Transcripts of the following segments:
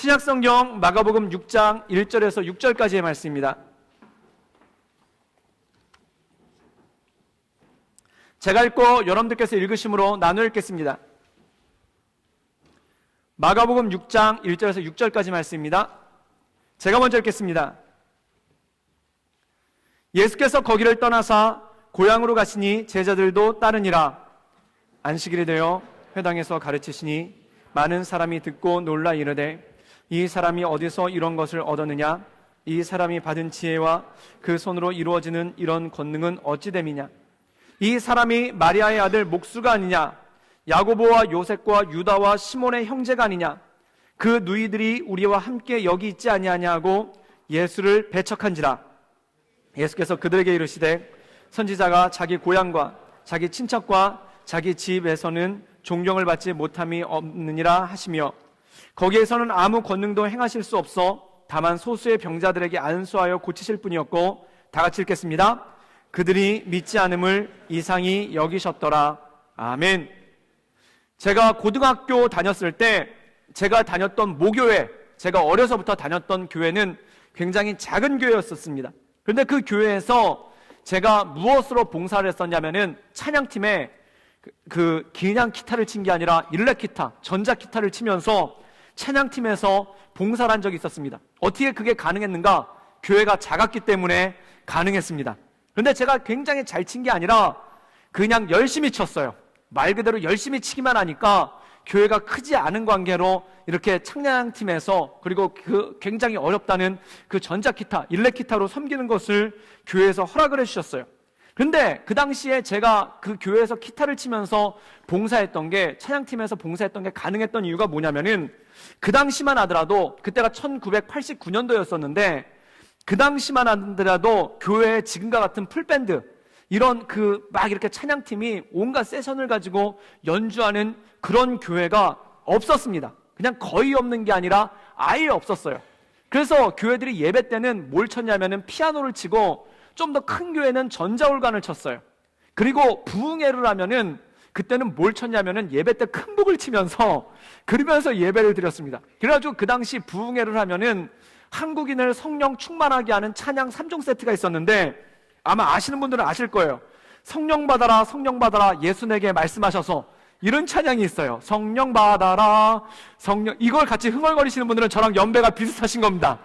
신약성경 마가복음 6장 1절에서 6절까지의 말씀입니다. 제가 읽고 여러분들께서 읽으심으로 나눠 읽겠습니다. 마가복음 6장 1절에서 6절까지 말씀입니다. 제가 먼저 읽겠습니다. 예수께서 거기를 떠나사 고향으로 가시니 제자들도 따르니라. 안식일이 되어 회당에서 가르치시니 많은 사람이 듣고 놀라 이르되 이 사람이 어디서 이런 것을 얻었느냐? 이 사람이 받은 지혜와 그 손으로 이루어지는 이런 권능은 어찌 됨이냐? 이 사람이 마리아의 아들 목수가 아니냐? 야고보와 요셉과 유다와 시몬의 형제가 아니냐? 그 누이들이 우리와 함께 여기 있지 아니하냐 하고 예수를 배척한지라. 예수께서 그들에게 이르시되 선지자가 자기 고향과 자기 친척과 자기 집에서는 존경을 받지 못함이 없느니라 하시며 거기에서는 아무 권능도 행하실 수 없어 다만 소수의 병자들에게 안수하여 고치실 뿐이었고, 다 같이 읽겠습니다. 그들이 믿지 않음을 이상히 여기셨더라. 아멘. 제가 고등학교 다녔을 때 제가 다녔던 모교회, 제가 어려서부터 다녔던 교회는 굉장히 작은 교회였었습니다. 그런데 그 교회에서 제가 무엇으로 봉사를 했었냐면은 찬양팀에 그냥 기타를 친 게 아니라 일렉 기타, 전자 기타를 치면서 찬양팀에서 봉사를 한 적이 있었습니다. 어떻게 그게 가능했는가? 교회가 작았기 때문에 가능했습니다. 그런데 제가 굉장히 잘 친 게 아니라 그냥 열심히 쳤어요. 말 그대로 열심히 치기만 하니까 교회가 크지 않은 관계로 이렇게 찬양팀에서, 그리고 그 굉장히 어렵다는 그 전자기타, 일렉기타로 섬기는 것을 교회에서 허락을 해주셨어요. 근데 그 당시에 제가 그 교회에서 기타를 치면서 봉사했던 게, 찬양팀에서 봉사했던 게 가능했던 이유가 뭐냐면은, 그 당시만 하더라도, 그때가 1989년도였었는데 그 당시만 하더라도 교회에 지금과 같은 풀밴드, 이런 막 이렇게 찬양팀이 온갖 세션을 가지고 연주하는 그런 교회가 없었습니다. 그냥 거의 없는 게 아니라 아예 없었어요. 그래서 교회들이 예배 때는 뭘 쳤냐면은 피아노를 치고, 좀 더 큰 교회는 전자올간을 쳤어요. 그리고 부흥회를 하면은 그때는 뭘 쳤냐면은 예배 때 큰 북을 치면서 그러면서 예배를 드렸습니다. 그래가지고 그 당시 부흥회를 하면은 한국인을 성령 충만하게 하는 찬양 3종 세트가 있었는데, 아마 아시는 분들은 아실 거예요. 성령 받아라, 성령 받아라, 예수 내게 말씀하셔서, 이런 찬양이 있어요. 성령 받아라, 성령. 이걸 같이 흥얼거리시는 분들은 저랑 연배가 비슷하신 겁니다.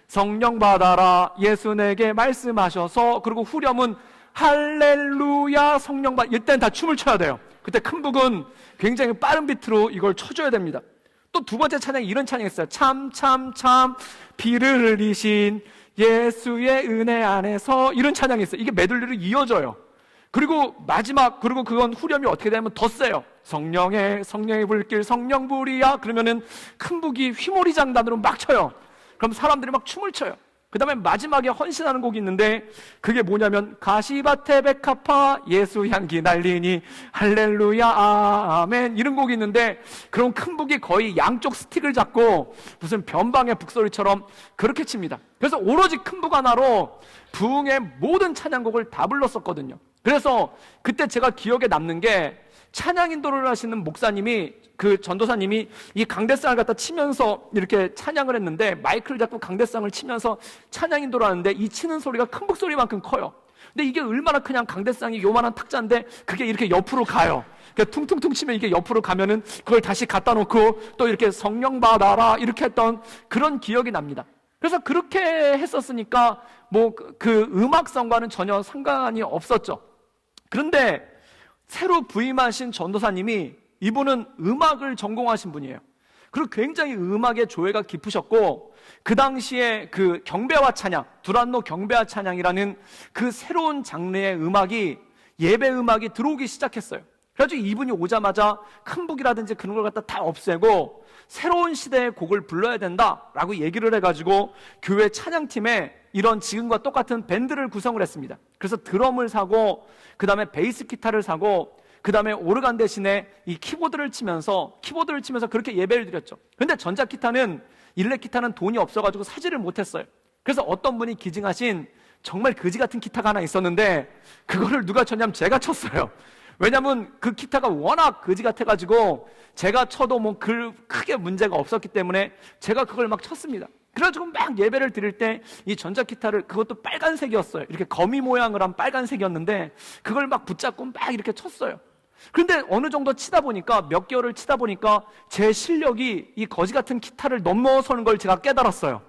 성령 받아라, 예수 내게 말씀하셔서. 그리고 후렴은 할렐루야, 성령 받. 이때는 다 춤을 춰야 돼요. 그때 큰 북은 굉장히 빠른 비트로 이걸 쳐줘야 됩니다. 또 두 번째 찬양이 이런 찬양이 있어요. 참 비를 흘리신 예수의 은혜 안에서, 이런 찬양이 있어요. 이게 메들리로 이어져요. 그리고 마지막, 그리고 그건 후렴이 어떻게 되면 더 세요. 성령의 불길 성령불이야. 그러면은 큰 북이 휘모리 장단으로 막 쳐요. 그럼 사람들이 막 춤을 춰요. 그 다음에 마지막에 헌신하는 곡이 있는데, 그게 뭐냐면 가시밭에 백합화 예수 향기 날리니 할렐루야 아멘, 이런 곡이 있는데, 그런 큰 북이 거의 양쪽 스틱을 잡고 무슨 변방의 북소리처럼 그렇게 칩니다. 그래서 오로지 큰 북 하나로 부흥의 모든 찬양곡을 다 불렀었거든요. 그래서 그때 제가 기억에 남는 게, 찬양 인도를 하시는 목사님이, 그 전도사님이 이 강대상을 갖다 치면서 이렇게 찬양을 했는데, 마이크를 잡고 강대상을 치면서 찬양 인도를 하는데, 이 치는 소리가 큰 북소리만큼 커요. 근데 이게 얼마나 그냥 강대상이 요만한 탁자인데 그게 이렇게 옆으로 가요. 그러니까 퉁퉁퉁 치면 이게 옆으로 가면은 그걸 다시 갖다 놓고 또 이렇게 성령 받아라 이렇게 했던 그런 기억이 납니다. 그래서 그렇게 했었으니까 뭐 그 음악성과는 전혀 상관이 없었죠. 그런데 새로 부임하신 전도사님이, 이분은 음악을 전공하신 분이에요. 그리고 굉장히 음악의 조예가 깊으셨고, 그 당시에 그 경배와 찬양, 두란노 경배와 찬양이라는 그 새로운 장르의 음악이, 예배 음악이 들어오기 시작했어요. 그래가지고 이분이 오자마자 큰 북이라든지 그런 걸 갖다 다 없애고 새로운 시대의 곡을 불러야 된다라고 얘기를 해가지고 교회 찬양팀에 이런 지금과 똑같은 밴드를 구성을 했습니다. 그래서 드럼을 사고, 그 다음에 베이스 기타를 사고, 그 다음에 오르간 대신에 이 키보드를 치면서 그렇게 예배를 드렸죠. 근데 전자기타는, 일렉기타는 돈이 없어가지고 사지를 못했어요. 그래서 어떤 분이 기증하신 정말 거지 같은 기타가 하나 있었는데, 그거를 누가 쳤냐면 제가 쳤어요. 왜냐면 그 기타가 워낙 거지 같아가지고 제가 쳐도 뭐 크게 문제가 없었기 때문에 제가 그걸 막 쳤습니다. 그래가지고 막 예배를 드릴 때 이 전자기타를, 그것도 빨간색이었어요. 이렇게 거미 모양을 한 빨간색이었는데 그걸 막 붙잡고 막 이렇게 쳤어요. 그런데 어느 정도 치다 보니까, 몇 개월을 치다 보니까 제 실력이 이 거지 같은 기타를 넘어서는 걸 제가 깨달았어요.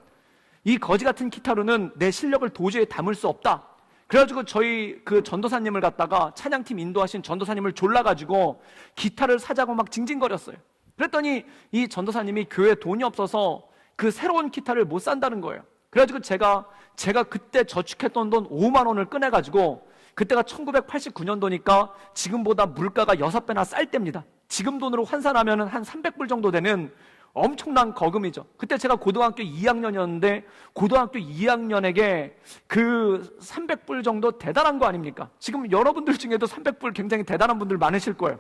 이 거지 같은 기타로는 내 실력을 도저히 담을 수 없다. 그래가지고 저희 그 전도사님을 갖다가, 찬양팀 인도하신 전도사님을 졸라가지고 기타를 사자고 막 징징거렸어요. 그랬더니 이 전도사님이 교회에 돈이 없어서 그 새로운 기타를 못 산다는 거예요. 그래가지고 제가 그때 저축했던 돈 5만 원을 꺼내가지고, 그때가 1989년도니까 지금보다 물가가 6배나 쌀 때입니다. 지금 돈으로 환산하면 한 300불 정도 되는 엄청난 거금이죠. 그때 제가 고등학교 2학년이었는데 고등학교 2학년에게 그 300불 정도 대단한 거 아닙니까? 지금 여러분들 중에도 300불 굉장히 대단한 분들 많으실 거예요.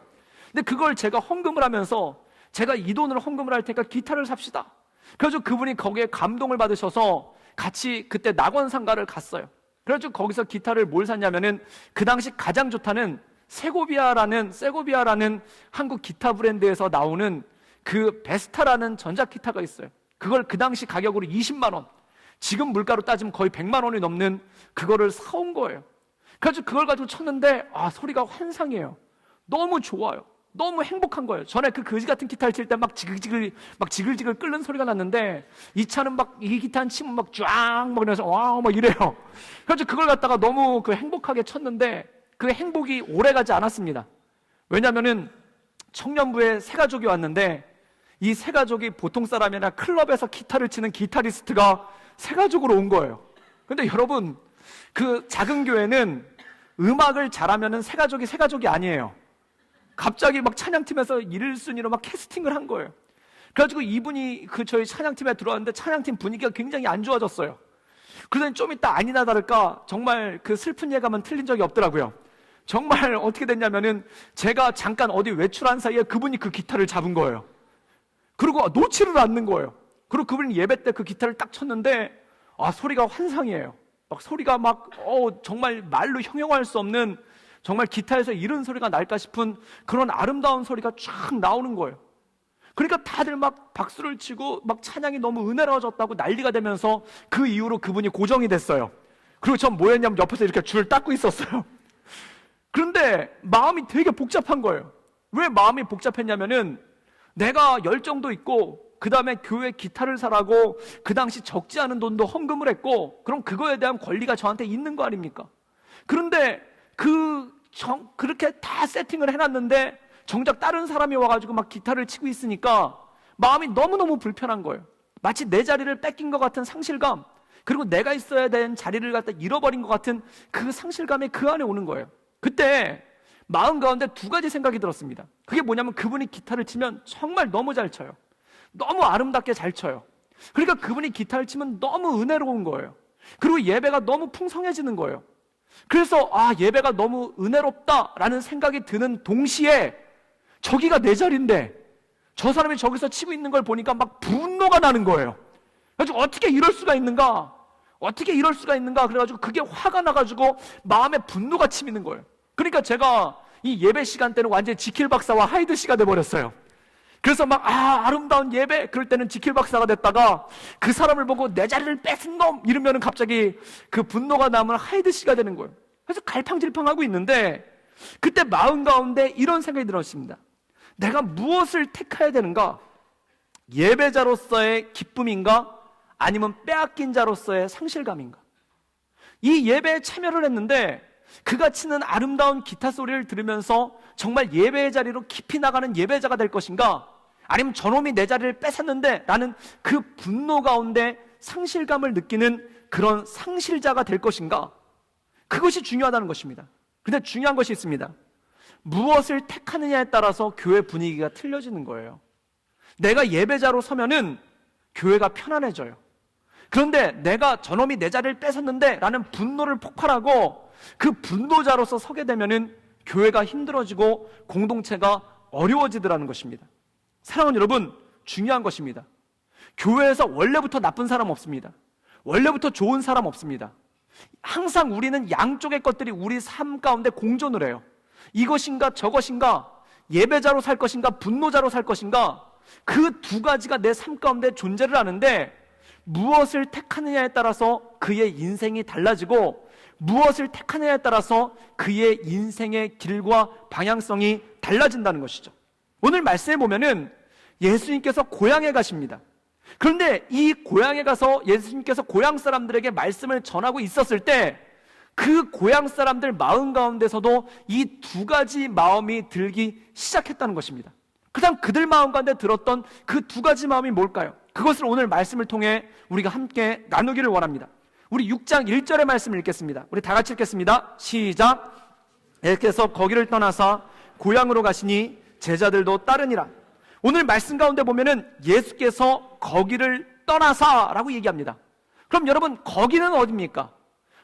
근데 그걸 제가 헌금을 하면서, 제가 이 돈으로 헌금을 할 테니까 기타를 삽시다. 그래서 그분이 거기에 감동을 받으셔서 같이 그때 낙원상가를 갔어요. 그래서 거기서 기타를 뭘 샀냐면은, 그 당시 가장 좋다는 세고비아라는 한국 기타 브랜드에서 나오는 그 베스타라는 전자기타가 있어요. 그걸 그 당시 가격으로 20만 원, 지금 물가로 따지면 거의 100만 원이 넘는 그거를 사온 거예요. 그래서 그걸 가지고 쳤는데 소리가 환상이에요. 너무 좋아요. 너무 행복한 거예요. 전에 그 거지 같은 기타를 칠 때 막 지글지글 끓는 소리가 났는데, 이 차는 막 이 기타는 치면 막 쫙 막 이러면서 와우 막 이래요. 그래서 그걸 갖다가 너무 행복하게 쳤는데 그 행복이 오래 가지 않았습니다. 왜냐면은 청년부에 세 가족이 왔는데, 이 세 가족이 보통 사람이 아니라 클럽에서 기타를 치는 기타리스트가 세 가족으로 온 거예요. 근데 여러분, 그 작은 교회는 음악을 잘하면은 세 가족이 아니에요. 갑자기 막 찬양팀에서 1순위로 막 캐스팅을 한 거예요. 그래가지고 이분이 저희 찬양팀에 들어왔는데 찬양팀 분위기가 굉장히 안 좋아졌어요. 그러더니 좀 이따 아니나 다를까 정말 그 슬픈 예감은 틀린 적이 없더라고요. 정말 어떻게 됐냐면은, 제가 잠깐 어디 외출한 사이에 그분이 그 기타를 잡은 거예요. 그리고 놓지를 않는 거예요. 그리고 그분이 예배 때 그 기타를 딱 쳤는데 소리가 환상이에요. 막 소리가 막 정말 말로 형용할 수 없는, 정말 기타에서 이런 소리가 날까 싶은 그런 아름다운 소리가 쫙 나오는 거예요. 그러니까 다들 막 박수를 치고 막 찬양이 너무 은혜로워졌다고 난리가 되면서, 그 이후로 그분이 고정이 됐어요. 그리고 전 뭐 했냐면 옆에서 이렇게 줄을 닦고 있었어요. 그런데 마음이 되게 복잡한 거예요. 왜 마음이 복잡했냐면은, 내가 열정도 있고 그 다음에 교회 기타를 사라고 그 당시 적지 않은 돈도 헌금을 했고, 그럼 그거에 대한 권리가 저한테 있는 거 아닙니까? 그런데 그렇게 다 세팅을 해놨는데 정작 다른 사람이 와가지고 막 기타를 치고 있으니까 마음이 너무너무 불편한 거예요. 마치 내 자리를 뺏긴 것 같은 상실감, 그리고 내가 있어야 되는 자리를 갖다 잃어버린 것 같은 그 상실감이 그 안에 오는 거예요. 그때 마음 가운데 두 가지 생각이 들었습니다. 그게 뭐냐면, 그분이 기타를 치면 정말 너무 잘 쳐요. 너무 아름답게 잘 쳐요. 그러니까 그분이 기타를 치면 너무 은혜로운 거예요. 그리고 예배가 너무 풍성해지는 거예요. 그래서 예배가 너무 은혜롭다라는 생각이 드는 동시에, 저기가 내 자리인데 저 사람이 저기서 치고 있는 걸 보니까 막 분노가 나는 거예요. 그래서 어떻게 이럴 수가 있는가? 그래가지고 그게 화가 나가지고 마음에 분노가 치미는 거예요. 그러니까 제가 이 예배 시간 때는 완전히 지킬 박사와 하이드 씨가 돼버렸어요. 그래서 막 아름다운 예배, 그럴 때는 지킬 박사가 됐다가, 그 사람을 보고 내 자리를 뺏은 놈 이러면은 갑자기 그 분노가 나면 하이드 씨가 되는 거예요. 그래서 갈팡질팡하고 있는데, 그때 마음 가운데 이런 생각이 들었습니다. 내가 무엇을 택해야 되는가? 예배자로서의 기쁨인가? 아니면 빼앗긴 자로서의 상실감인가? 이 예배에 참여를 했는데 그가 치는 아름다운 기타 소리를 들으면서 정말 예배의 자리로 깊이 나가는 예배자가 될 것인가? 아니면 저놈이 내 자리를 뺏었는데 라는 그 분노 가운데 상실감을 느끼는 그런 상실자가 될 것인가? 그것이 중요하다는 것입니다. 근데 중요한 것이 있습니다. 무엇을 택하느냐에 따라서 교회 분위기가 틀려지는 거예요. 내가 예배자로 서면은 교회가 편안해져요. 그런데 내가 저놈이 내 자리를 뺏었는데 라는 분노를 폭발하고 그 분노자로서 서게 되면은 교회가 힘들어지고 공동체가 어려워지더라는 것입니다. 사랑하는 여러분, 중요한 것입니다. 교회에서 원래부터 나쁜 사람 없습니다. 원래부터 좋은 사람 없습니다. 항상 우리는 양쪽의 것들이 우리 삶 가운데 공존을 해요. 이것인가 저것인가, 예배자로 살 것인가 분노자로 살 것인가, 그 두 가지가 내 삶 가운데 존재를 하는데 무엇을 택하느냐에 따라서 그의 인생이 달라지고 무엇을 택하느냐에 따라서 그의 인생의 길과 방향성이 달라진다는 것이죠. 오늘 말씀에 보면은 예수님께서 고향에 가십니다. 그런데 이 고향에 가서 예수님께서 고향 사람들에게 말씀을 전하고 있었을 때 그 고향 사람들 마음 가운데서도 이 두 가지 마음이 들기 시작했다는 것입니다. 그다음 그들 마음 가운데 들었던 그 두 가지 마음이 뭘까요? 그것을 오늘 말씀을 통해 우리가 함께 나누기를 원합니다. 우리 6장 1절의 말씀을 읽겠습니다. 우리 다 같이 읽겠습니다. 시작. 예수께서 거기를 떠나사 고향으로 가시니 제자들도 따르니라. 오늘 말씀 가운데 보면은 예수께서 거기를 떠나사라고 얘기합니다. 그럼 여러분, 거기는 어디입니까?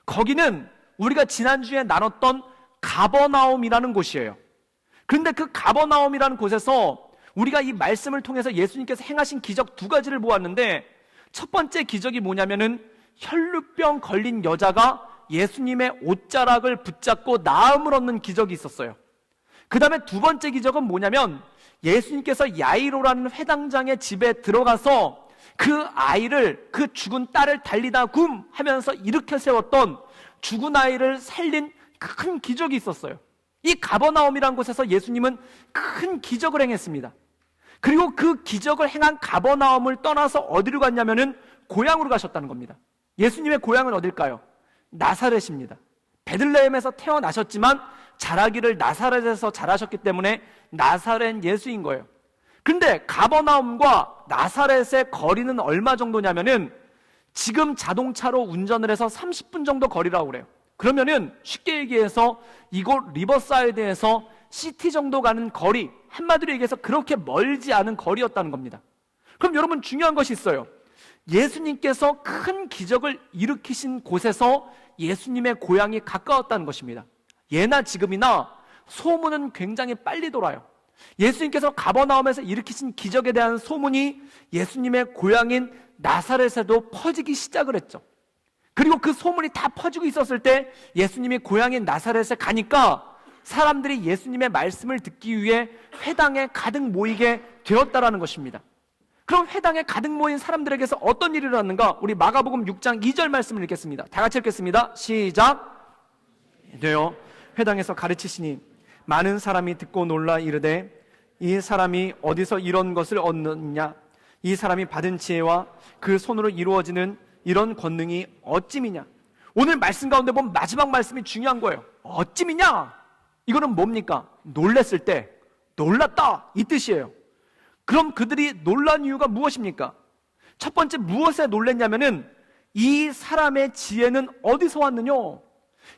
거기는 우리가 지난주에 나눴던 가버나움이라는 곳이에요. 그런데 그 가버나움이라는 곳에서 우리가 이 말씀을 통해서 예수님께서 행하신 기적 두 가지를 보았는데, 첫 번째 기적이 뭐냐면은 혈루병 걸린 여자가 예수님의 옷자락을 붙잡고 나음을 얻는 기적이 있었어요. 그 다음에 두 번째 기적은 뭐냐면 예수님께서 야이로라는 회당장의 집에 들어가서 그 아이를, 그 죽은 딸을 달리다 굼 하면서 일으켜 세웠던 죽은 아이를 살린 큰 기적이 있었어요. 이 가버나움이라는 곳에서 예수님은 큰 기적을 행했습니다. 그리고 그 기적을 행한 가버나움을 떠나서 어디로 갔냐면은 고향으로 가셨다는 겁니다. 예수님의 고향은 어딜까요? 나사렛입니다. 베들레헴에서 태어나셨지만 자라기를 나사렛에서 자라셨기 때문에 나사렛 예수인 거예요. 근데 가버나움과 나사렛의 거리는 얼마 정도냐면은 지금 자동차로 운전을 해서 30분 정도 거리라고 그래요. 그러면은 쉽게 얘기해서 이곳 리버사이드에서 시티 정도 가는 거리, 한마디로 얘기해서 그렇게 멀지 않은 거리였다는 겁니다. 그럼 여러분, 중요한 것이 있어요. 예수님께서 큰 기적을 일으키신 곳에서 예수님의 고향이 가까웠다는 것입니다. 예나 지금이나 소문은 굉장히 빨리 돌아요. 예수님께서 가버나움에서 일으키신 기적에 대한 소문이 예수님의 고향인 나사렛에도 퍼지기 시작을 했죠. 그리고 그 소문이 다 퍼지고 있었을 때 예수님이 고향인 나사렛에 가니까 사람들이 예수님의 말씀을 듣기 위해 회당에 가득 모이게 되었다라는 것입니다. 그럼 회당에 가득 모인 사람들에게서 어떤 일이 일어났는가? 우리 마가복음 6장 2절 말씀을 읽겠습니다. 다 같이 읽겠습니다. 시작. 되어 회당에서 가르치시니 많은 사람이 듣고 놀라 이르되 이 사람이 어디서 이런 것을 얻느냐? 이 사람이 받은 지혜와 그 손으로 이루어지는 이런 권능이 어찌미냐? 오늘 말씀 가운데 보면 마지막 말씀이 중요한 거예요. 어찌미냐? 이거는 뭡니까? 놀랬을 때, 놀랐다, 이 뜻이에요. 그럼 그들이 놀란 이유가 무엇입니까? 첫 번째, 무엇에 놀랬냐면은 이 사람의 지혜는 어디서 왔느냐?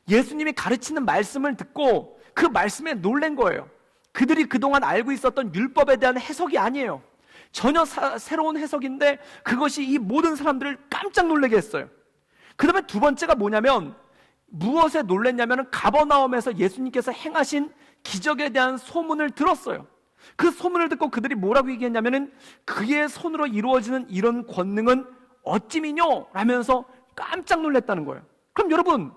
예수님이 가르치는 말씀을 듣고 그 말씀에 놀란 거예요. 그들이 그동안 알고 있었던 율법에 대한 해석이 아니에요. 전혀 새로운 해석인데 그것이 이 모든 사람들을 깜짝 놀라게 했어요. 그 다음에 두 번째가 뭐냐면, 무엇에 놀랐냐면 가버나움에서 예수님께서 행하신 기적에 대한 소문을 들었어요. 그 소문을 듣고 그들이 뭐라고 얘기했냐면은 그의 손으로 이루어지는 이런 권능은 어찌미뇨? 라면서 깜짝 놀랐다는 거예요. 그럼 여러분,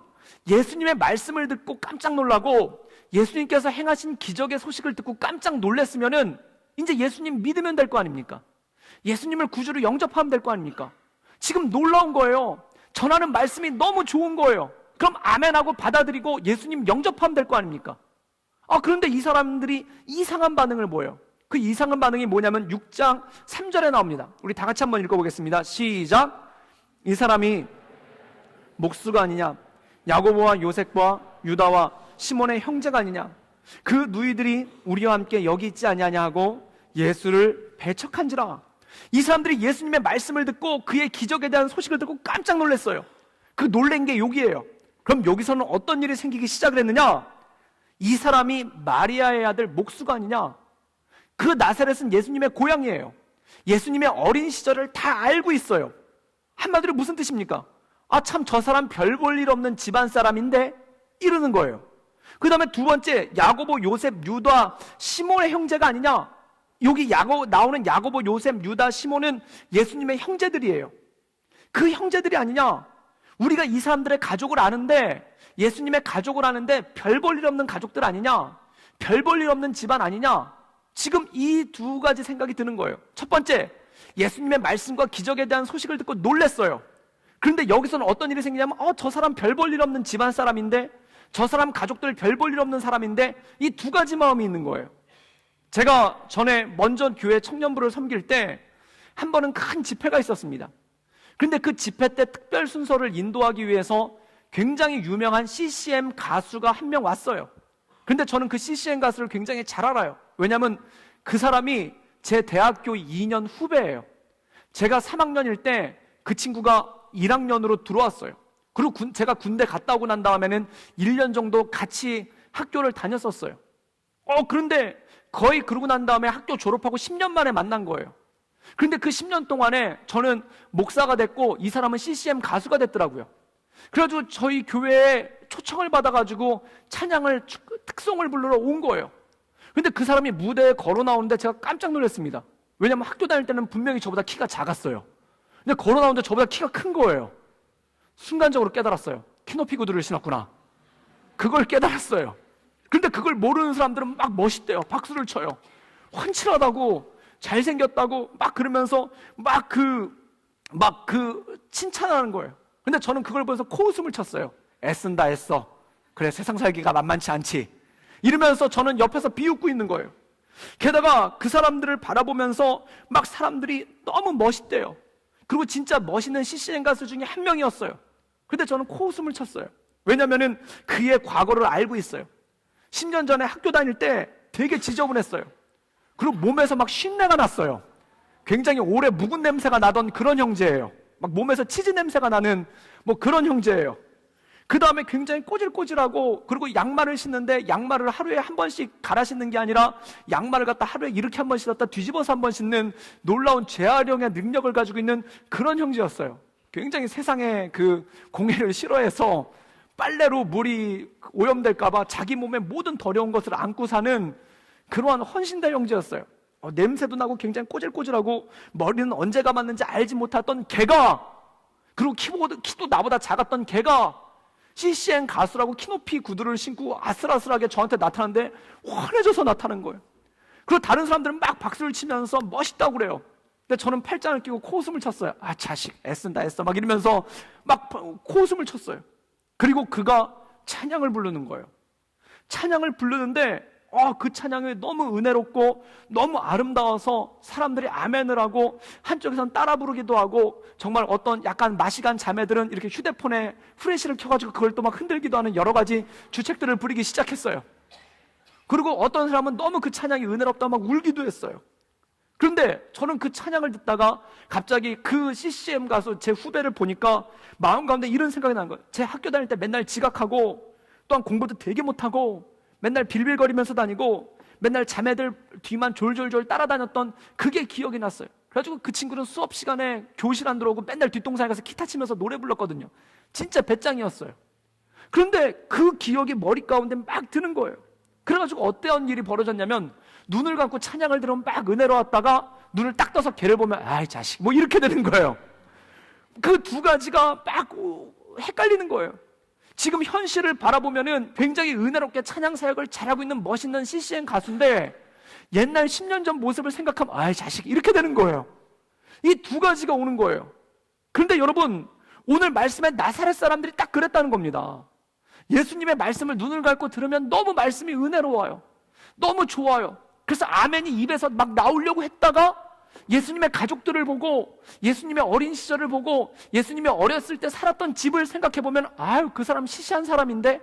예수님의 말씀을 듣고 깜짝 놀라고 예수님께서 행하신 기적의 소식을 듣고 깜짝 놀랐으면은 이제 예수님 믿으면 될 거 아닙니까? 예수님을 구주로 영접하면 될 거 아닙니까? 지금 놀라운 거예요. 전하는 말씀이 너무 좋은 거예요. 그럼 아멘하고 받아들이고 예수님 영접하면 될 거 아닙니까? 그런데 이 사람들이 이상한 반응을 보여요. 그 이상한 반응이 뭐냐면 6장 3절에 나옵니다. 우리 다 같이 한번 읽어보겠습니다. 시작. 이 사람이 목수가 아니냐? 야고보와 요셉과 유다와 시몬의 형제가 아니냐? 그 누이들이 우리와 함께 여기 있지 아니하냐 하고 예수를 배척한지라. 이 사람들이 예수님의 말씀을 듣고 그의 기적에 대한 소식을 듣고 깜짝 놀랐어요. 그 놀란 게 여기예요. 그럼 여기서는 어떤 일이 생기기 시작을 했느냐? 이 사람이 마리아의 아들 목수가 아니냐? 그 나사렛은 예수님의 고향이에요. 예수님의 어린 시절을 다 알고 있어요. 한마디로 무슨 뜻입니까? 참 저 사람 별 볼 일 없는 집안 사람인데 이러는 거예요. 그 다음에 두 번째, 야고보, 요셉, 유다, 시몬의 형제가 아니냐? 여기 나오는 야고보, 요셉, 유다, 시몬은 예수님의 형제들이에요. 그 형제들이 아니냐? 우리가 이 사람들의 가족을 아는데, 예수님의 가족을 아는데 별 볼 일 없는 가족들 아니냐? 별 볼 일 없는 집안 아니냐? 지금 이 두 가지 생각이 드는 거예요. 첫 번째, 예수님의 말씀과 기적에 대한 소식을 듣고 놀랐어요. 그런데 여기서는 어떤 일이 생기냐면 저 사람 별 볼 일 없는 집안 사람인데, 저 사람 가족들 별 볼 일 없는 사람인데, 이 두 가지 마음이 있는 거예요. 제가 전에 먼저 교회 청년부를 섬길 때 한 번은 큰 집회가 있었습니다. 그런데 그 집회 때 특별 순서를 인도하기 위해서 굉장히 유명한 CCM 가수가 한 명 왔어요. 그런데 저는 그 CCM 가수를 굉장히 잘 알아요. 왜냐하면 그 사람이 제 대학교 2년 후배예요. 제가 3학년일 때 그 친구가 1학년으로 들어왔어요. 그리고 제가 군대 갔다 오고 난 다음에는 1년 정도 같이 학교를 다녔었어요. 그런데 거의 그러고 난 다음에 학교 졸업하고 10년 만에 만난 거예요. 그런데 그 10년 동안에 저는 목사가 됐고 이 사람은 CCM 가수가 됐더라고요. 그래가지고 저희 교회에 초청을 받아가지고 찬양을 특송을 부르러 온 거예요. 근데 그 사람이 무대에 걸어 나오는데 제가 깜짝 놀랐습니다. 왜냐면 학교 다닐 때는 분명히 저보다 키가 작았어요. 근데 걸어 나오는데 저보다 키가 큰 거예요. 순간적으로 깨달았어요. 키높이 구두를 신었구나. 그걸 깨달았어요. 근데 그걸 모르는 사람들은 막 멋있대요. 박수를 쳐요. 훤칠하다고, 잘생겼다고 막 그러면서 막 칭찬하는 거예요. 근데 저는 그걸 보면서 코웃음을 쳤어요. 애쓴다 애써. 그래, 세상 살기가 만만치 않지. 이러면서 저는 옆에서 비웃고 있는 거예요. 게다가 그 사람들을 바라보면서 막 사람들이 너무 멋있대요. 그리고 진짜 멋있는 CCM 가수 중에 한 명이었어요. 근데 저는 코웃음을 쳤어요. 왜냐면은 그의 과거를 알고 있어요. 10년 전에 학교 다닐 때 되게 지저분했어요. 그리고 몸에서 막 쉰내가 났어요. 굉장히 오래 묵은 냄새가 나던 그런 형제예요. 막 몸에서 치즈 냄새가 나는 뭐 그런 형제예요. 그 다음에 굉장히 꼬질꼬질하고, 그리고 양말을 신는데 양말을 하루에 한 번씩 갈아 신는 게 아니라 양말을 갖다 하루에 이렇게 한 번 신었다 뒤집어서 한 번 신는 놀라운 재활용의 능력을 가지고 있는 그런 형제였어요. 굉장히 세상에 그 공해를 싫어해서 빨래로 물이 오염될까봐 자기 몸의 모든 더러운 것을 안고 사는 그러한 헌신대 형제였어요. 냄새도 나고 굉장히 꼬질꼬질하고 머리는 언제 감았는지 알지 못했던 걔가, 그리고 키도 나보다 작았던 걔가 CCM 가수라고 키높이 구두를 신고 아슬아슬하게 저한테 나타나는데 환해져서 나타나는 거예요. 그리고 다른 사람들은 막 박수를 치면서 멋있다고 그래요. 근데 저는 팔짱을 끼고 코웃음을 쳤어요. 자식 애쓴다 애써 막 이러면서 막 코웃음을 쳤어요. 그리고 그가 찬양을 부르는 거예요. 찬양을 부르는데 그 찬양이 너무 은혜롭고 너무 아름다워서 사람들이 아멘을 하고, 한쪽에서는 따라 부르기도 하고, 정말 어떤 약간 맛이 간 자매들은 이렇게 휴대폰에 후레쉬를 켜가지고 그걸 또 막 흔들기도 하는 여러 가지 주책들을 부리기 시작했어요. 그리고 어떤 사람은 너무 그 찬양이 은혜롭다 막 울기도 했어요. 그런데 저는 그 찬양을 듣다가 갑자기 그 CCM 가수 제 후배를 보니까 마음 가운데 이런 생각이 나는 거예요. 제 학교 다닐 때 맨날 지각하고, 또한 공부도 되게 못하고, 맨날 빌빌거리면서 다니고, 맨날 자매들 뒤만 졸졸졸 따라다녔던 그게 기억이 났어요. 그래가지고 그 친구는 수업 시간에 교실 안 들어오고 맨날 뒷동산에 가서 기타 치면서 노래 불렀거든요. 진짜 배짱이었어요. 그런데 그 기억이 머리 가운데 막 드는 거예요. 그래가지고 어떤 일이 벌어졌냐면, 눈을 감고 찬양을 들으면 막 은혜로웠다가 눈을 딱 떠서 걔를 보면 아이 자식 뭐 이렇게 되는 거예요. 그 두 가지가 막 헷갈리는 거예요. 지금 현실을 바라보면은 굉장히 은혜롭게 찬양 사역을 잘하고 있는 멋있는 CCM 가수인데, 옛날 10년 전 모습을 생각하면 아이 자식 이렇게 되는 거예요. 이 두 가지가 오는 거예요. 그런데 여러분, 오늘 말씀에 나사렛 사람들이 딱 그랬다는 겁니다. 예수님의 말씀을 눈을 감고 들으면 너무 말씀이 은혜로워요. 너무 좋아요. 그래서 아멘이 입에서 막 나오려고 했다가 예수님의 가족들을 보고, 예수님의 어린 시절을 보고, 예수님이 어렸을 때 살았던 집을 생각해보면 아유 그 사람 시시한 사람인데,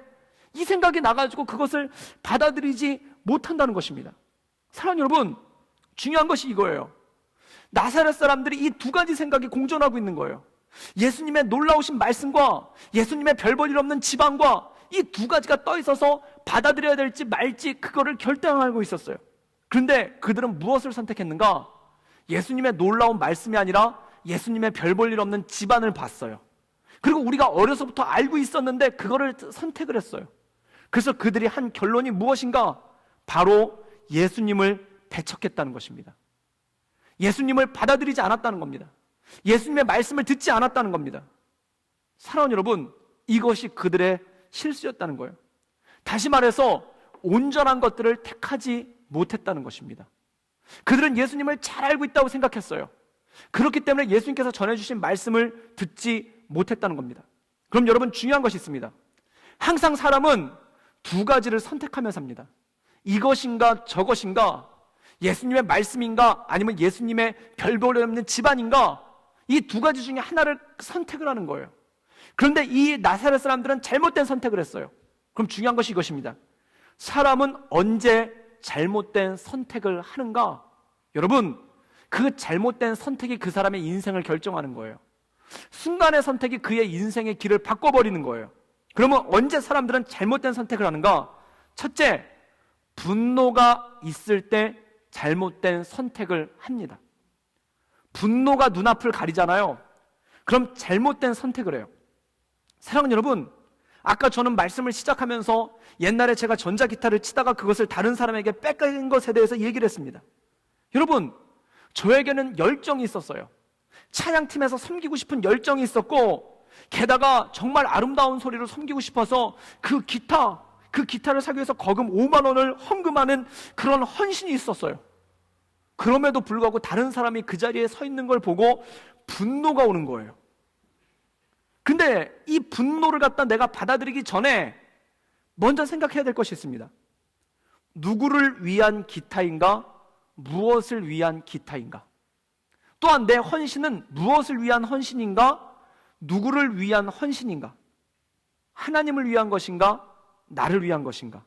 이 생각이 나가지고 그것을 받아들이지 못한다는 것입니다. 사랑하는 여러분, 중요한 것이 이거예요. 나사렛 사람들이 이 두 가지 생각이 공존하고 있는 거예요. 예수님의 놀라우신 말씀과 예수님의 별 볼 일 없는 집안과 이 두 가지가 떠 있어서 받아들여야 될지 말지 그거를 결정하고 있었어요. 그런데 그들은 무엇을 선택했는가? 예수님의 놀라운 말씀이 아니라 예수님의 별 볼 일 없는 집안을 봤어요. 그리고 우리가 어려서부터 알고 있었는데 그거를 선택을 했어요. 그래서 그들이 한 결론이 무엇인가? 바로 예수님을 배척했다는 것입니다. 예수님을 받아들이지 않았다는 겁니다. 예수님의 말씀을 듣지 않았다는 겁니다. 사랑하는 여러분, 이것이 그들의 실수였다는 거예요. 다시 말해서 온전한 것들을 택하지 못했다는 것입니다. 그들은 예수님을 잘 알고 있다고 생각했어요. 그렇기 때문에 예수님께서 전해주신 말씀을 듣지 못했다는 겁니다. 그럼 여러분, 중요한 것이 있습니다. 항상 사람은 두 가지를 선택하며 삽니다. 이것인가 저것인가, 예수님의 말씀인가 아니면 예수님의 별볼이 없는 집안인가, 이 두 가지 중에 하나를 선택을 하는 거예요. 그런데 이 나사렛 사람들은 잘못된 선택을 했어요. 그럼 중요한 것이 이것입니다. 사람은 언제 잘못된 선택을 하는가? 여러분, 그 잘못된 선택이 그 사람의 인생을 결정하는 거예요. 순간의 선택이 그의 인생의 길을 바꿔버리는 거예요. 그러면 언제 사람들은 잘못된 선택을 하는가? 첫째, 분노가 있을 때 잘못된 선택을 합니다. 분노가 눈앞을 가리잖아요. 그럼 잘못된 선택을 해요. 사랑하는 여러분, 아까 저는 말씀을 시작하면서 옛날에 제가 전자기타를 치다가 그것을 다른 사람에게 뺏긴 것에 대해서 얘기를 했습니다. 여러분, 저에게는 열정이 있었어요. 찬양팀에서 섬기고 싶은 열정이 있었고, 게다가 정말 아름다운 소리로 섬기고 싶어서 그 기타를 사기 위해서 거금 5만 원을 헌금하는 그런 헌신이 있었어요. 그럼에도 불구하고 다른 사람이 그 자리에 서 있는 걸 보고 분노가 오는 거예요. 근데 이 분노를 갖다 내가 받아들이기 전에 먼저 생각해야 될 것이 있습니다. 누구를 위한 기타인가? 무엇을 위한 기타인가? 또한 내 헌신은 무엇을 위한 헌신인가? 누구를 위한 헌신인가? 하나님을 위한 것인가? 나를 위한 것인가?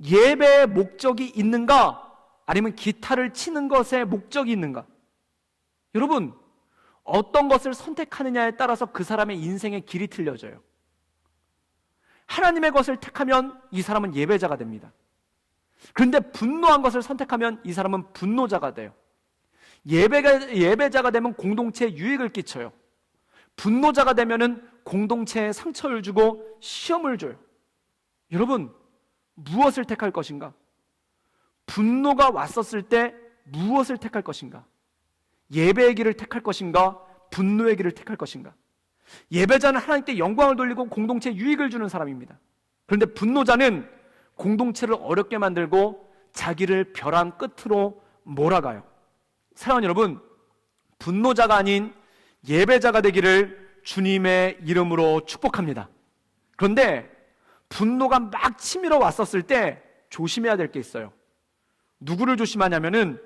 예배의 목적이 있는가? 아니면 기타를 치는 것에 목적이 있는가? 여러분, 어떤 것을 선택하느냐에 따라서 그 사람의 인생의 길이 틀려져요. 하나님의 것을 택하면 이 사람은 예배자가 됩니다. 그런데 분노한 것을 선택하면 이 사람은 분노자가 돼요. 예배자가 되면 공동체에 유익을 끼쳐요. 분노자가 되면은 공동체에 상처를 주고 시험을 줘요. 여러분, 무엇을 택할 것인가? 분노가 왔었을 때 무엇을 택할 것인가? 예배의 길을 택할 것인가? 분노의 길을 택할 것인가? 예배자는 하나님께 영광을 돌리고 공동체에 유익을 주는 사람입니다. 그런데 분노자는 공동체를 어렵게 만들고 자기를 벼랑 끝으로 몰아가요. 사랑하는 여러분, 분노자가 아닌 예배자가 되기를 주님의 이름으로 축복합니다. 그런데 분노가 막 치밀어 왔었을 때 조심해야 될 게 있어요. 누구를 조심하냐면은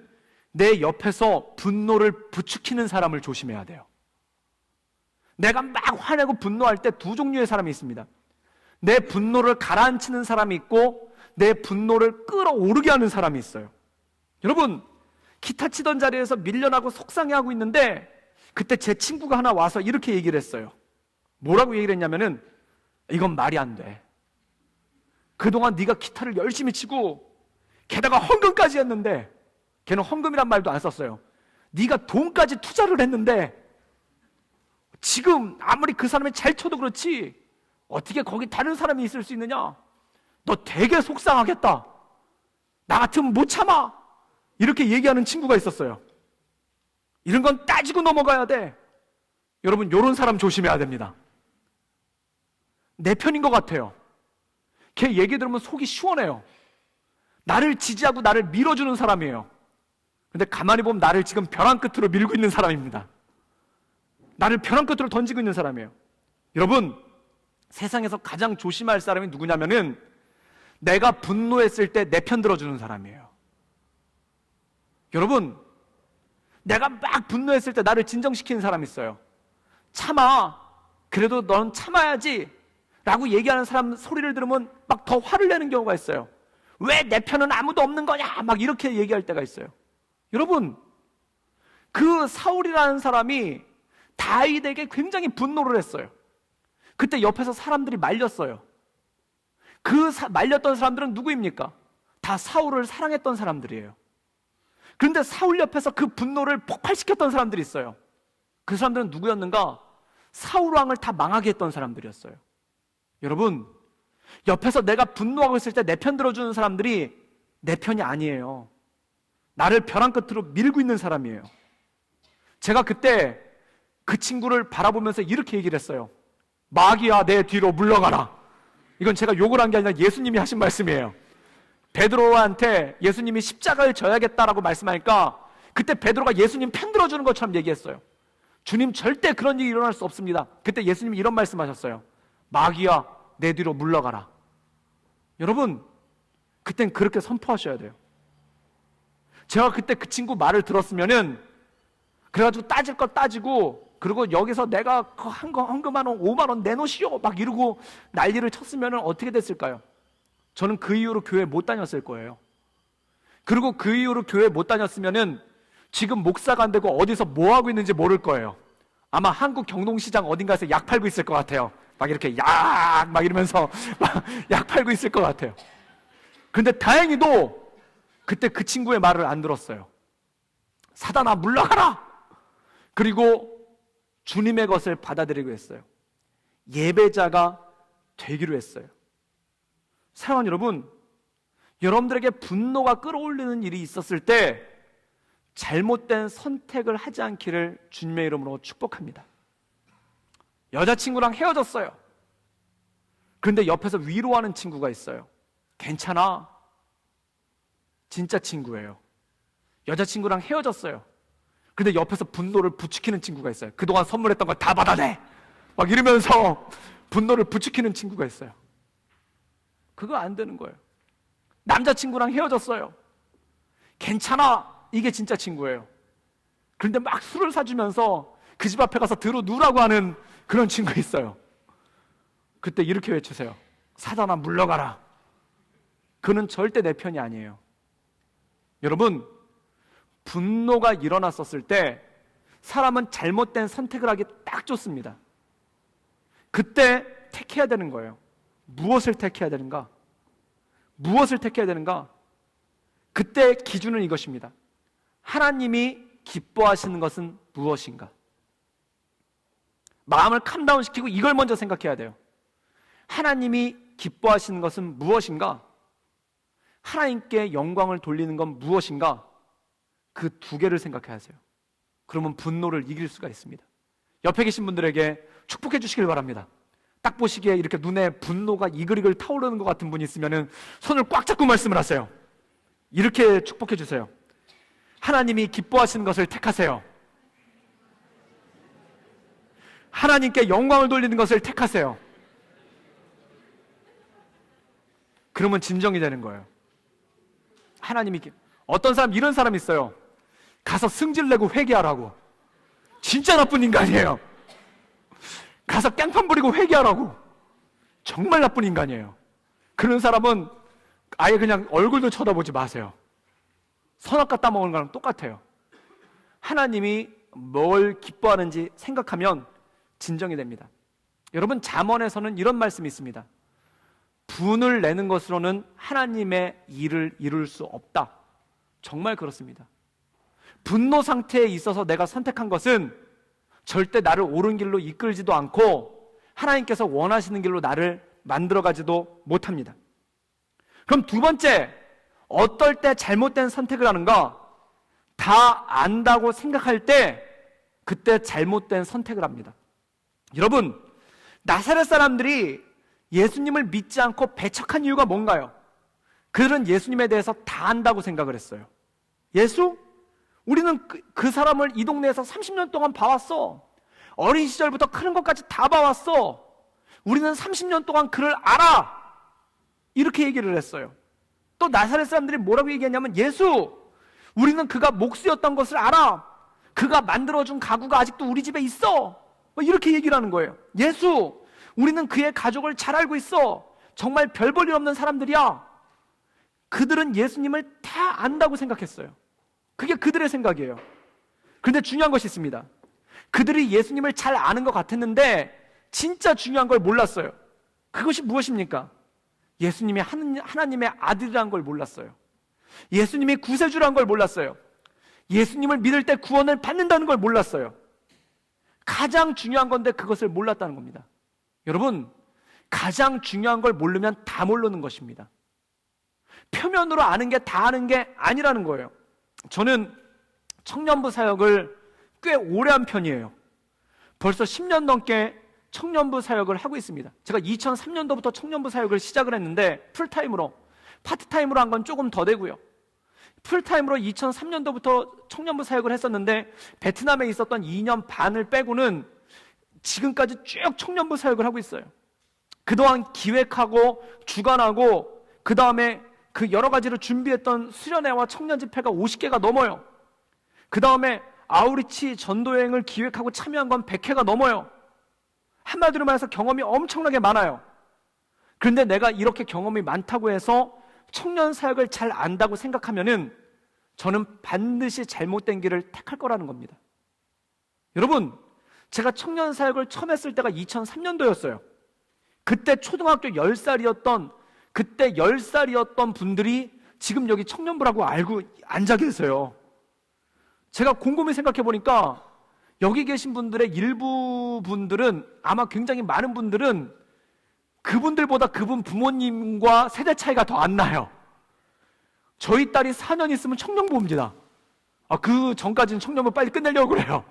내 옆에서 분노를 부추기는 사람을 조심해야 돼요. 내가 막 화내고 분노할 때 두 종류의 사람이 있습니다. 내 분노를 가라앉히는 사람이 있고 내 분노를 끌어오르게 하는 사람이 있어요. 여러분, 기타 치던 자리에서 밀려나고 속상해하고 있는데 그때 제 친구가 하나 와서 이렇게 얘기를 했어요. 뭐라고 얘기를 했냐면은, 이건 말이 안 돼. 그동안 네가 기타를 열심히 치고 게다가 헌금까지 했는데, 걔는 헌금이란 말도 안 썼어요. 네가 돈까지 투자를 했는데 지금 아무리 그 사람이 잘 쳐도 그렇지 어떻게 거기 다른 사람이 있을 수 있느냐? 너 되게 속상하겠다. 나 같으면 못 참아. 이렇게 얘기하는 친구가 있었어요. 이런 건 따지고 넘어가야 돼. 여러분, 이런 사람 조심해야 됩니다. 내 편인 것 같아요. 걔 얘기 들으면 속이 시원해요. 나를 지지하고 나를 밀어주는 사람이에요. 근데 가만히 보면 나를 지금 벼랑 끝으로 밀고 있는 사람입니다. 나를 벼랑 끝으로 던지고 있는 사람이에요. 여러분, 세상에서 가장 조심할 사람이 누구냐면은 내가 분노했을 때 내 편 들어주는 사람이에요. 여러분, 내가 막 분노했을 때 나를 진정시키는 사람이 있어요. 참아. 그래도 넌 참아야지. 라고 얘기하는 사람 소리를 들으면 막 더 화를 내는 경우가 있어요. 왜 내 편은 아무도 없는 거냐? 막 이렇게 얘기할 때가 있어요. 여러분, 그 사울이라는 사람이 다윗에게 굉장히 분노를 했어요. 그때 옆에서 사람들이 말렸어요. 말렸던 사람들은 누구입니까? 다 사울을 사랑했던 사람들이에요. 그런데 사울 옆에서 그 분노를 폭발시켰던 사람들이 있어요. 그 사람들은 누구였는가? 사울 왕을 다 망하게 했던 사람들이었어요. 여러분, 옆에서 내가 분노하고 있을 때 내 편 들어주는 사람들이 내 편이 아니에요. 나를 벼랑 끝으로 밀고 있는 사람이에요. 제가 그때 그 친구를 바라보면서 이렇게 얘기를 했어요. 마귀야, 내 뒤로 물러가라. 이건 제가 욕을 한 게 아니라 예수님이 하신 말씀이에요. 베드로한테 예수님이 십자가를 져야겠다라고 말씀하니까 그때 베드로가 예수님 편 들어주는 것처럼 얘기했어요. 주님, 절대 그런 일이 일어날 수 없습니다. 그때 예수님이 이런 말씀하셨어요. 마귀야, 내 뒤로 물러가라. 여러분, 그땐 그렇게 선포하셔야 돼요. 제가 그때 그 친구 말을 들었으면은 그래가지고 따질 거 따지고, 그리고 여기서 내가 그 헌금한 원 5만 원 내놓으시오 막 이러고 난리를 쳤으면 어떻게 됐을까요? 저는 그 이후로 교회 못 다녔을 거예요. 그리고 그 이후로 교회 못 다녔으면은 지금 목사가 안 되고 어디서 뭐 하고 있는지 모를 거예요. 아마 한국 경동시장 어딘가에서 약 팔고 있을 것 같아요. 막 이렇게 약 막 이러면서 막 약 팔고 있을 것 같아요. 근데 다행히도 그때 그 친구의 말을 안 들었어요. 사단아, 물러가라! 그리고 주님의 것을 받아들이기로 했어요. 예배자가 되기로 했어요. 사랑하는 여러분, 여러분들에게 분노가 끌어올리는 일이 있었을 때 잘못된 선택을 하지 않기를 주님의 이름으로 축복합니다. 여자친구랑 헤어졌어요. 그런데 옆에서 위로하는 친구가 있어요. 괜찮아. 진짜 친구예요. 여자친구랑 헤어졌어요. 근데 옆에서 분노를 부추기는 친구가 있어요. 그동안 선물했던 걸 다 받아내! 막 이러면서 분노를 부추기는 친구가 있어요. 그거 안 되는 거예요. 남자친구랑 헤어졌어요. 괜찮아. 이게 진짜 친구예요. 그런데 막 술을 사주면서 그 집 앞에 가서 들어 누라고 하는 그런 친구 있어요. 그때 이렇게 외치세요. 사단아, 물러가라. 그는 절대 내 편이 아니에요. 여러분, 분노가 일어났었을 때 사람은 잘못된 선택을 하기 딱 좋습니다. 그때 택해야 되는 거예요. 무엇을 택해야 되는가? 무엇을 택해야 되는가? 그때 기준은 이것입니다. 하나님이 기뻐하시는 것은 무엇인가? 마음을 캄다운 시키고 이걸 먼저 생각해야 돼요. 하나님이 기뻐하시는 것은 무엇인가? 하나님께 영광을 돌리는 건 무엇인가? 그 두 개를 생각하세요. 그러면 분노를 이길 수가 있습니다. 옆에 계신 분들에게 축복해 주시길 바랍니다. 딱 보시기에 이렇게 눈에 분노가 이글이글 타오르는 것 같은 분이 있으면 손을 꽉 잡고 말씀을 하세요. 이렇게 축복해 주세요. 하나님이 기뻐하시는 것을 택하세요. 하나님께 영광을 돌리는 것을 택하세요. 그러면 진정이 되는 거예요. 하나님이, 어떤 사람, 이런 사람 있어요. 가서 승질내고 회개하라고. 진짜 나쁜 인간이에요. 가서 깽판 부리고 회개하라고. 정말 나쁜 인간이에요. 그런 사람은 아예 그냥 얼굴도 쳐다보지 마세요. 선악과 따먹는 거랑 똑같아요. 하나님이 뭘 기뻐하는지 생각하면 진정이 됩니다. 여러분, 잠언에서는 이런 말씀이 있습니다. 분을 내는 것으로는 하나님의 일을 이룰 수 없다. 정말 그렇습니다. 분노 상태에 있어서 내가 선택한 것은 절대 나를 옳은 길로 이끌지도 않고 하나님께서 원하시는 길로 나를 만들어가지도 못합니다. 그럼 두 번째, 어떨 때 잘못된 선택을 하는가? 다 안다고 생각할 때 그때 잘못된 선택을 합니다. 여러분, 나사렛 사람들이 예수님을 믿지 않고 배척한 이유가 뭔가요? 그들은 예수님에 대해서 다 안다고 생각을 했어요. 예수? 우리는 그 사람을 이 동네에서 30년 동안 봐왔어. 어린 시절부터 크는 것까지 다 봐왔어. 우리는 30년 동안 그를 알아. 이렇게 얘기를 했어요. 또 나사렛 사람들이 뭐라고 얘기했냐면, 예수, 우리는 그가 목수였던 것을 알아. 그가 만들어준 가구가 아직도 우리 집에 있어. 이렇게 얘기를 하는 거예요. 예수, 우리는 그의 가족을 잘 알고 있어. 정말 별 볼 일 없는 사람들이야. 그들은 예수님을 다 안다고 생각했어요. 그게 그들의 생각이에요. 그런데 중요한 것이 있습니다. 그들이 예수님을 잘 아는 것 같았는데 진짜 중요한 걸 몰랐어요. 그것이 무엇입니까? 예수님이 하나님의 아들이라는 걸 몰랐어요. 예수님이 구세주라는 걸 몰랐어요. 예수님을 믿을 때 구원을 받는다는 걸 몰랐어요. 가장 중요한 건데 그것을 몰랐다는 겁니다. 여러분, 가장 중요한 걸 모르면 다 모르는 것입니다. 표면으로 아는 게 다 아는 게 아니라는 거예요. 저는 청년부 사역을 꽤 오래 한 편이에요. 벌써 10년 넘게 청년부 사역을 하고 있습니다. 제가 2003년도부터 청년부 사역을 시작을 했는데 풀타임으로 파트타임으로 한 건 조금 더 되고요. 풀타임으로 2003년도부터 청년부 사역을 했었는데 베트남에 있었던 2년 반을 빼고는 지금까지 쭉 청년부 사역을 하고 있어요. 그동안 기획하고 주관하고 그 다음에 그 여러 가지로 준비했던 수련회와 청년 집회가 50개가 넘어요. 그 다음에 아우리치 전도여행을 기획하고 참여한 건 100회가 넘어요. 한마디로 말해서 경험이 엄청나게 많아요. 그런데 내가 이렇게 경험이 많다고 해서 청년 사역을 잘 안다고 생각하면은 저는 반드시 잘못된 길을 택할 거라는 겁니다. 여러분, 제가 청년 사역을 처음 했을 때가 2003년도였어요. 그때 초등학교 10살이었던 그때 10살이었던 분들이 지금 여기 청년부라고 알고 앉아 계세요. 제가 곰곰이 생각해 보니까 여기 계신 분들의 일부 분들은 아마 굉장히 많은 분들은 그분들보다 그분 부모님과 세대 차이가 더 안 나요. 저희 딸이 4년 있으면 청년부 옵니다. 그 전까지는 청년부 빨리 끝내려고 그래요.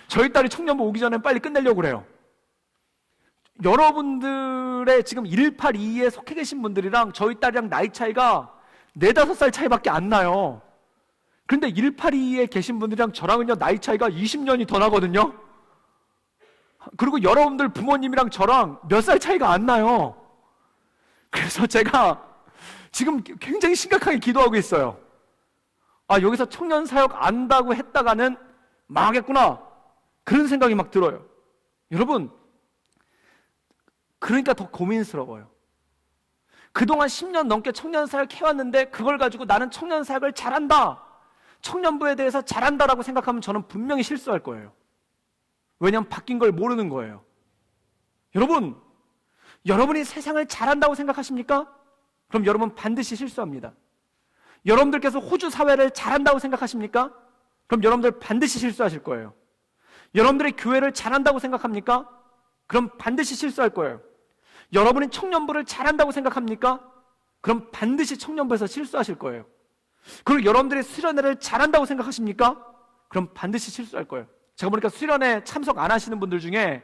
저희 딸이 청년부 오기 전에 빨리 끝내려고 그래요. 여러분들의 지금 182에 속해 계신 분들이랑 저희 딸이랑 나이 차이가 4-5살 차이밖에 안 나요. 그런데 182에 계신 분들이랑 저랑은요 나이 차이가 20년이 더 나거든요. 그리고 여러분들 부모님이랑 저랑 몇 살 차이가 안 나요. 그래서 제가 지금 굉장히 심각하게 기도하고 있어요. 여기서 청년 사역 안다고 했다가는 망하겠구나, 그런 생각이 막 들어요. 여러분, 그러니까 더 고민스러워요. 그동안 10년 넘게 청년 사역 해왔는데 그걸 가지고 나는 청년 사역을 잘한다, 청년부에 대해서 잘한다라고 생각하면 저는 분명히 실수할 거예요. 왜냐하면 바뀐 걸 모르는 거예요. 여러분, 여러분이 세상을 잘한다고 생각하십니까? 그럼 여러분 반드시 실수합니다. 여러분들께서 호주 사회를 잘한다고 생각하십니까? 그럼 여러분들 반드시 실수하실 거예요. 여러분들이 교회를 잘한다고 생각합니까? 그럼 반드시 실수할 거예요. 여러분이 청년부를 잘한다고 생각합니까? 그럼 반드시 청년부에서 실수하실 거예요. 그리고 여러분들이 수련회를 잘한다고 생각하십니까? 그럼 반드시 실수할 거예요. 제가 보니까 수련회 참석 안 하시는 분들 중에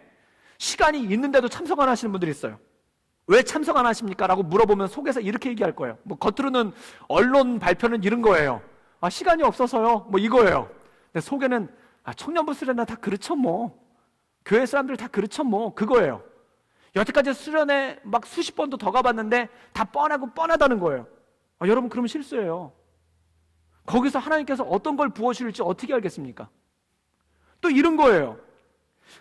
시간이 있는데도 참석 안 하시는 분들이 있어요. 왜 참석 안 하십니까? 라고 물어보면 속에서 이렇게 얘기할 거예요. 겉으로는 언론 발표는 이런 거예요. 시간이 없어서요, 이거예요. 근데 속에는 청년부 수련회 다 그렇죠 뭐, 교회 사람들 다 그렇죠 뭐, 그거예요. 여태까지 수련회 막 수십 번도 더 가봤는데 다 뻔하고 뻔하다는 거예요. 여러분, 그러면 실수예요. 거기서 하나님께서 어떤 걸 부어주실지 어떻게 알겠습니까? 또 이런 거예요.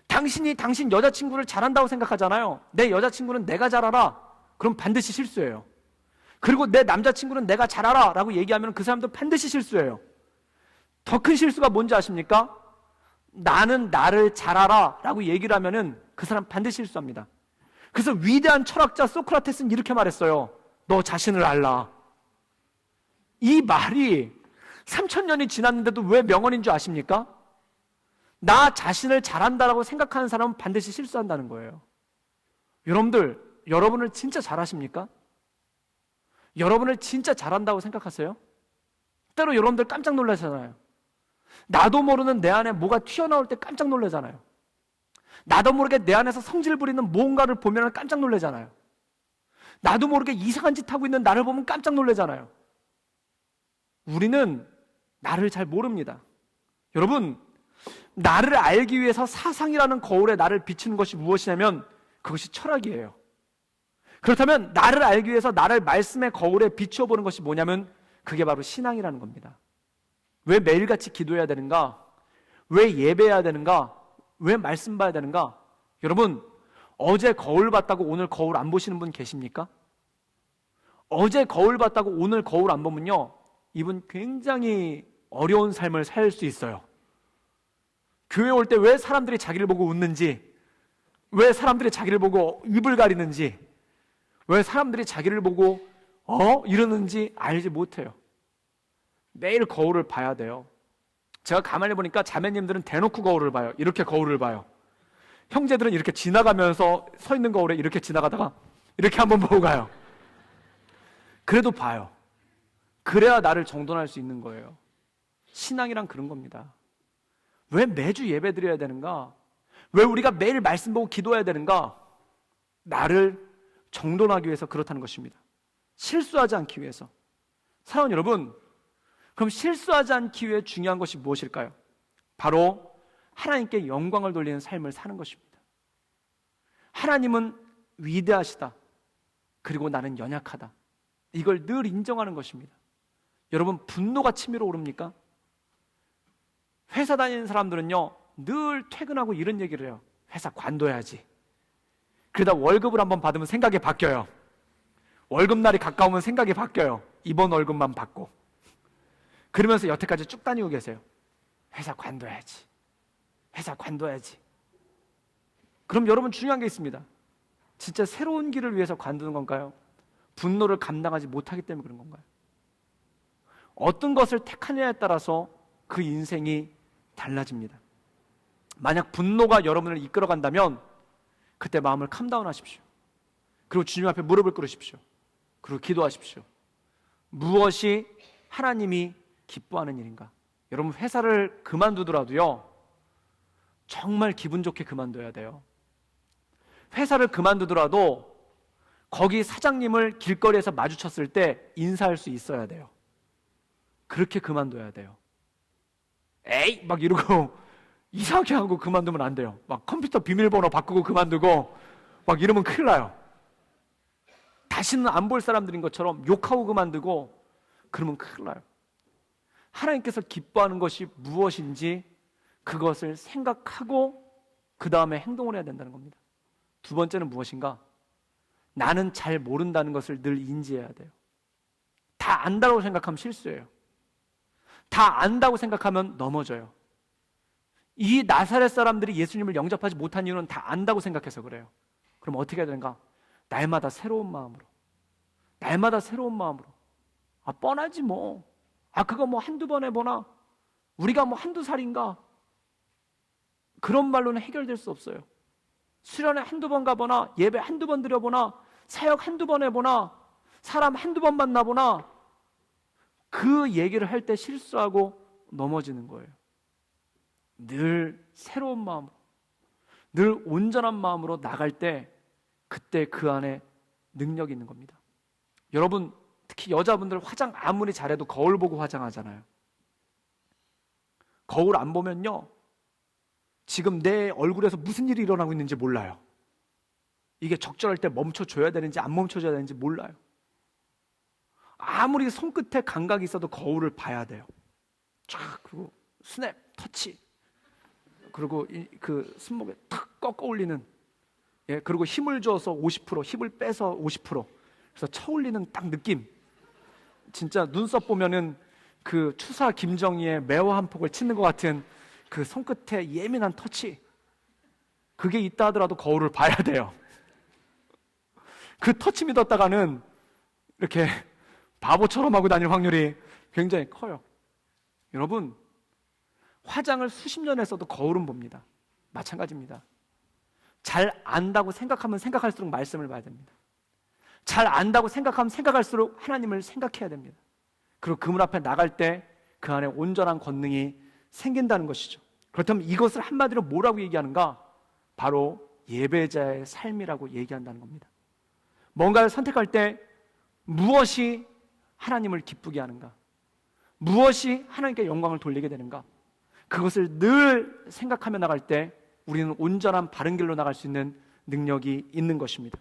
당신이 당신 여자친구를 잘한다고 생각하잖아요. 내 여자친구는 내가 잘 알아. 그럼 반드시 실수예요. 그리고 내 남자친구는 내가 잘 알아 라고 얘기하면 그 사람도 반드시 실수예요. 더 큰 실수가 뭔지 아십니까? 나는 나를 잘 알아 라고 얘기를 하면은 그 사람 반드시 실수합니다. 그래서 위대한 철학자 소크라테스는 이렇게 말했어요. 너 자신을 알라. 이 말이 3000년이 지났는데도 왜 명언인 줄 아십니까? 나 자신을 잘한다라고 생각하는 사람은 반드시 실수한다는 거예요. 여러분들, 여러분을 진짜 잘하십니까? 여러분을 진짜 잘한다고 생각하세요? 때로 여러분들 깜짝 놀라잖아요. 나도 모르는 내 안에 뭐가 튀어나올 때 깜짝 놀라잖아요. 나도 모르게 내 안에서 성질 부리는 무언가를 보면 깜짝 놀라잖아요. 나도 모르게 이상한 짓 하고 있는 나를 보면 깜짝 놀라잖아요. 우리는 나를 잘 모릅니다. 여러분, 나를 알기 위해서 사상이라는 거울에 나를 비추는 것이 무엇이냐면 그것이 철학이에요. 그렇다면 나를 알기 위해서 나를 말씀의 거울에 비추어 보는 것이 뭐냐면 그게 바로 신앙이라는 겁니다. 왜 매일같이 기도해야 되는가? 왜 예배해야 되는가? 왜 말씀 봐야 되는가? 여러분, 어제 거울 봤다고 오늘 거울 안 보시는 분 계십니까? 어제 거울 봤다고 오늘 거울 안 보면요, 이분 굉장히 어려운 삶을 살 수 있어요. 교회 올 때 왜 사람들이 자기를 보고 웃는지, 왜 사람들이 자기를 보고 입을 가리는지, 왜 사람들이 자기를 보고 이러는지 알지 못해요. 매일 거울을 봐야 돼요. 제가 가만히 보니까 자매님들은 대놓고 거울을 봐요. 이렇게 거울을 봐요. 형제들은 이렇게 지나가면서 서 있는 거울에 이렇게 지나가다가 이렇게 한번 보고 가요. 그래도 봐요. 그래야 나를 정돈할 수 있는 거예요. 신앙이란 그런 겁니다. 왜 매주 예배 드려야 되는가? 왜 우리가 매일 말씀 보고 기도해야 되는가? 나를 정돈하기 위해서 그렇다는 것입니다. 실수하지 않기 위해서. 사랑하는 여러분, 그럼 실수하지 않기 위해 중요한 것이 무엇일까요? 바로 하나님께 영광을 돌리는 삶을 사는 것입니다. 하나님은 위대하시다. 그리고 나는 연약하다. 이걸 늘 인정하는 것입니다. 여러분, 분노가 치밀어 오릅니까? 회사 다니는 사람들은요, 늘 퇴근하고 이런 얘기를 해요. 회사 관둬야지. 그러다 월급을 한번 받으면 생각이 바뀌어요. 월급날이 가까우면 생각이 바뀌어요. 이번 월급만 받고. 그러면서 여태까지 쭉 다니고 계세요. 회사 관둬야지. 회사 관둬야지. 그럼 여러분, 중요한 게 있습니다. 진짜 새로운 길을 위해서 관두는 건가요? 분노를 감당하지 못하기 때문에 그런 건가요? 어떤 것을 택하느냐에 따라서 그 인생이 달라집니다. 만약 분노가 여러분을 이끌어간다면 그때 마음을 캄다운 하십시오. 그리고 주님 앞에 무릎을 꿇으십시오. 그리고 기도하십시오. 무엇이 하나님이 기뻐하는 일인가? 여러분, 회사를 그만두더라도요, 정말 기분 좋게 그만둬야 돼요. 회사를 그만두더라도 거기 사장님을 길거리에서 마주쳤을 때 인사할 수 있어야 돼요. 그렇게 그만둬야 돼요. 에이! 막 이러고 이상하게 하고 그만두면 안 돼요. 막 컴퓨터 비밀번호 바꾸고 그만두고 막 이러면 큰일 나요. 다시는 안 볼 사람들인 것처럼 욕하고 그만두고 그러면 큰일 나요. 하나님께서 기뻐하는 것이 무엇인지 그것을 생각하고 그 다음에 행동을 해야 된다는 겁니다. 두 번째는 무엇인가? 나는 잘 모른다는 것을 늘 인지해야 돼요. 다 안다고 생각하면 실수예요. 다 안다고 생각하면 넘어져요. 이 나사렛 사람들이 예수님을 영접하지 못한 이유는 다 안다고 생각해서 그래요. 그럼 어떻게 해야 되는가? 날마다 새로운 마음으로, 날마다 새로운 마음으로. 아, 뻔하지 뭐. 아, 그거 뭐 한두 번 해보나? 우리가 뭐 한두 살인가? 그런 말로는 해결될 수 없어요. 수련회 한두 번 가보나, 예배 한두 번 드려보나, 사역 한두 번 해보나, 사람 한두 번 만나보나, 그 얘기를 할 때 실수하고 넘어지는 거예요. 늘 새로운 마음으로, 늘 온전한 마음으로 나갈 때 그때 그 안에 능력이 있는 겁니다. 여러분, 특히 여자분들 화장 아무리 잘해도 거울 보고 화장하잖아요. 거울 안 보면요, 지금 내 얼굴에서 무슨 일이 일어나고 있는지 몰라요. 이게 적절할 때 멈춰줘야 되는지 안 멈춰줘야 되는지 몰라요. 아무리 손끝에 감각이 있어도 거울을 봐야 돼요. 쫙, 그리고 스냅, 터치, 그리고 그 손목에 탁 꺾어 올리는, 예, 그리고 힘을 줘서 50%, 힘을 빼서 50%, 그래서 쳐올리는 딱 느낌. 진짜 눈썹 보면은 그 추사 김정희의 매화 한 폭을 치는 것 같은 그 손끝에 예민한 터치, 그게 있다 하더라도 거울을 봐야 돼요. 그 터치 믿었다가는 이렇게 바보처럼 하고 다닐 확률이 굉장히 커요. 여러분, 화장을 수십 년 했어도 거울은 봅니다. 마찬가지입니다. 잘 안다고 생각하면 생각할수록 말씀을 봐야 됩니다. 잘 안다고 생각하면 생각할수록 하나님을 생각해야 됩니다. 그리고 그물 앞에 나갈 때 그 안에 온전한 권능이 생긴다는 것이죠. 그렇다면 이것을 한마디로 뭐라고 얘기하는가? 바로 예배자의 삶이라고 얘기한다는 겁니다. 뭔가를 선택할 때 무엇이 하나님을 기쁘게 하는가? 무엇이 하나님께 영광을 돌리게 되는가? 그것을 늘 생각하며 나갈 때 우리는 온전한 바른 길로 나갈 수 있는 능력이 있는 것입니다.